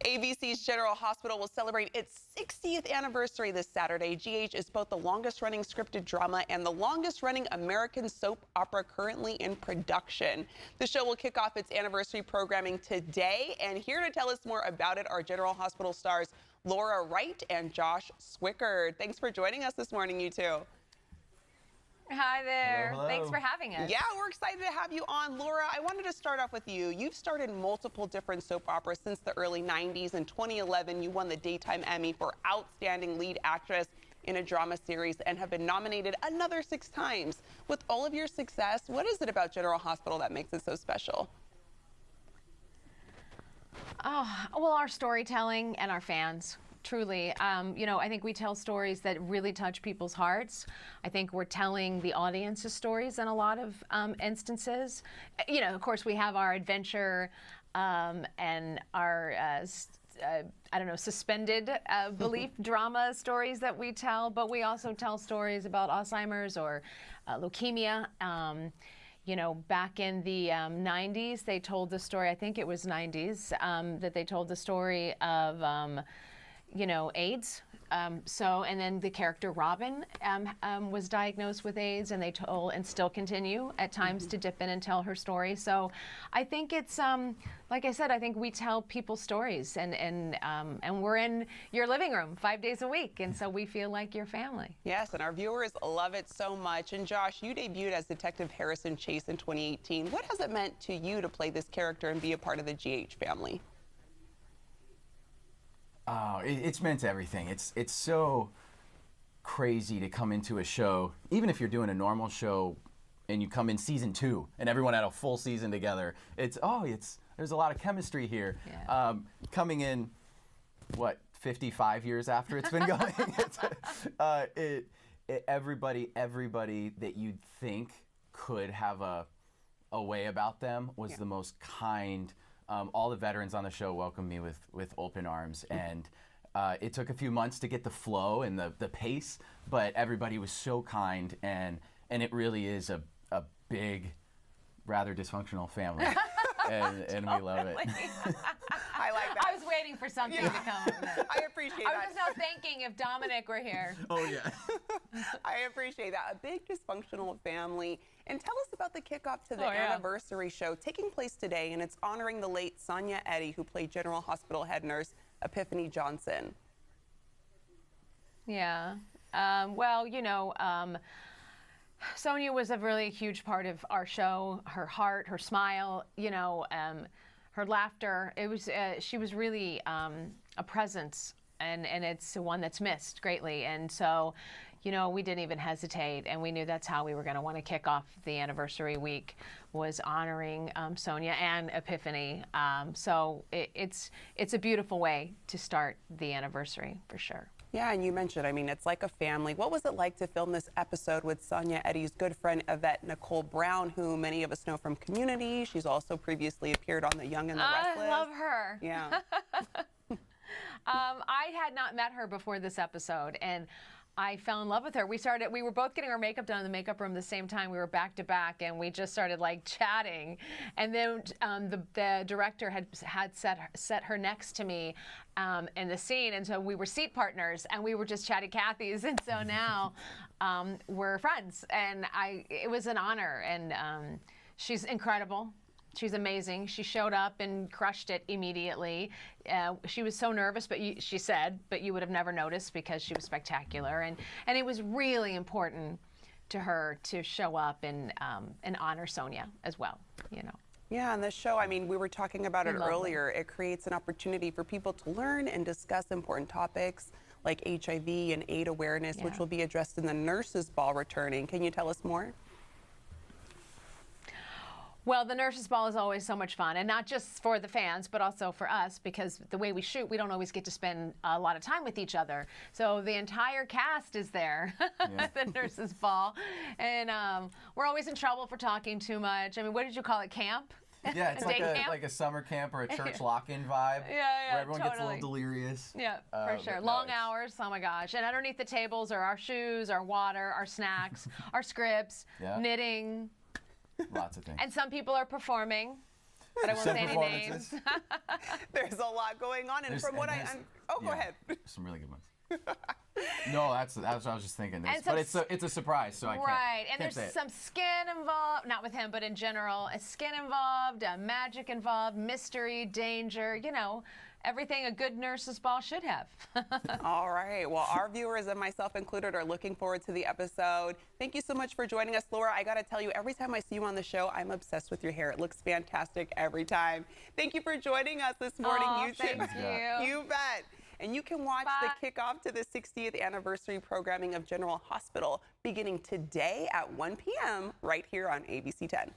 ABC's General Hospital will celebrate its 60th anniversary this Saturday. GH is both the longest-running scripted drama and the longest-running American soap opera currently in production. The show will kick off its anniversary programming today, and here to tell us more about it are General Hospital stars Laura Wright and Josh Swickard. Thanks for joining us this morning, you two. Hi there. Hello, hello. Thanks for having us. Yeah, we're excited to have you on. Laura, I wanted to start off with you. You've starred in multiple different soap operas since the early 90s. In 2011, you won the Daytime Emmy for Outstanding Lead Actress in a Drama Series and have been nominated another 6 times. With all of your success, what is it about General Hospital that makes it so special? Oh, well, our storytelling and our fans. Truly, I think we tell stories that really touch people's hearts. I think we're telling the audience's stories in a lot of instances. Of course, we have our adventure and our, suspended belief drama stories that we tell, but we also tell stories about Alzheimer's or leukemia. Back in the 90s, they told the story, I think it was 90s, that they told the story of AIDS. And then the character Robin was diagnosed with AIDS, and they told and still continue at times to dip in and tell her story. So I think it's, like I said, I think we tell people's stories, and we're in your living room 5 days a week, and so we feel like your family. Yes, and our viewers love it so much. And Josh, you debuted as Detective Harrison Chase in 2018. What has it meant to you to play this character and be a part of the GH family? Oh, it's meant everything. It's so crazy to come into a show, even if you're doing a normal show and you come in season 2 and everyone had a full season together. There's a lot of chemistry here. Yeah. Coming in, 55 years after it's been going. Everybody that you'd think could have a way about them was the most kind. All the veterans on the show welcomed me with open arms, and it took a few months to get the flow and the pace, but everybody was so kind, and it really is a big, rather dysfunctional family, and we love it. I like that. I was waiting for something to come from it. I appreciate that. I was just now thinking if Dominic were here. Oh, yeah. I appreciate that. A big dysfunctional family. And tell us about the kickoff to the anniversary show taking place today, and it's honoring the late Sonia Eddy, who played General Hospital head nurse Epiphany Johnson. Yeah. Sonia was a really huge part of our show. Her heart, her smile, her laughter. She was really a presence, and it's one that's missed greatly. And so, we didn't even hesitate, and we knew that's how we were going to want to kick off the anniversary week, was honoring Sonia and Epiphany. So it's a beautiful way to start the anniversary, for sure. Yeah, and you mentioned, it's like a family. What was it like to film this episode with Sonia Eddy's good friend Yvette Nicole Brown, who many of us know from Community? She's also previously appeared on The Young and the Restless. I love her. Yeah. I had not met her before this episode, and I fell in love with her. We were both getting our makeup done in the makeup room at the same time. We were back to back, and we just started chatting. And then the director had set her next to me in the scene, and so we were seat partners, and we were just chatty Cathy's. And so now we're friends, and it was an honor. And she's incredible. She's amazing. She showed up and crushed it immediately. She was so nervous, she said, but you would have never noticed because she was spectacular. And it was really important to her to show up and honor Sonia as well, Yeah, and the show, we were talking about it earlier. It creates an opportunity for people to learn and discuss important topics like HIV and AIDS awareness, which will be addressed in the Nurses' Ball returning. Can you tell us more? Well, the Nurses' Ball is always so much fun, and not just for the fans, but also for us, because the way we shoot, we don't always get to spend a lot of time with each other. So the entire cast is there at the Nurses' Ball, and we're always in trouble for talking too much. What did you call it, camp? Yeah, it's like a summer camp or a church lock-in vibe. Yeah, where everyone gets a little delirious. Yeah, for sure. Long hours, oh my gosh. And underneath the tables are our shoes, our water, our snacks, our scripts, knitting. Lots of things. And some people are performing. but I won't say any performances. names. There's a lot going on, and There's- from what and I there's- go ahead. Some really good ones. No, that's what I was just thinking. And But it's a surprise, so I can't. Right, and can't say there's it. some skin involved, not with him, but in general, a skin involved, magic involved, mystery, danger, you know, everything a good nurse's ball should have. All right. Well, our viewers and myself included are looking forward to the episode. Thank you so much for joining us, Laura. I got to tell you, every time I see you on the show, I'm obsessed with your hair. It looks fantastic every time. Thank you for joining us this morning, Oh, you two. thank you. You bet. And you can watch the kickoff to the 60th anniversary programming of General Hospital beginning today at 1 p.m. right here on ABC 10.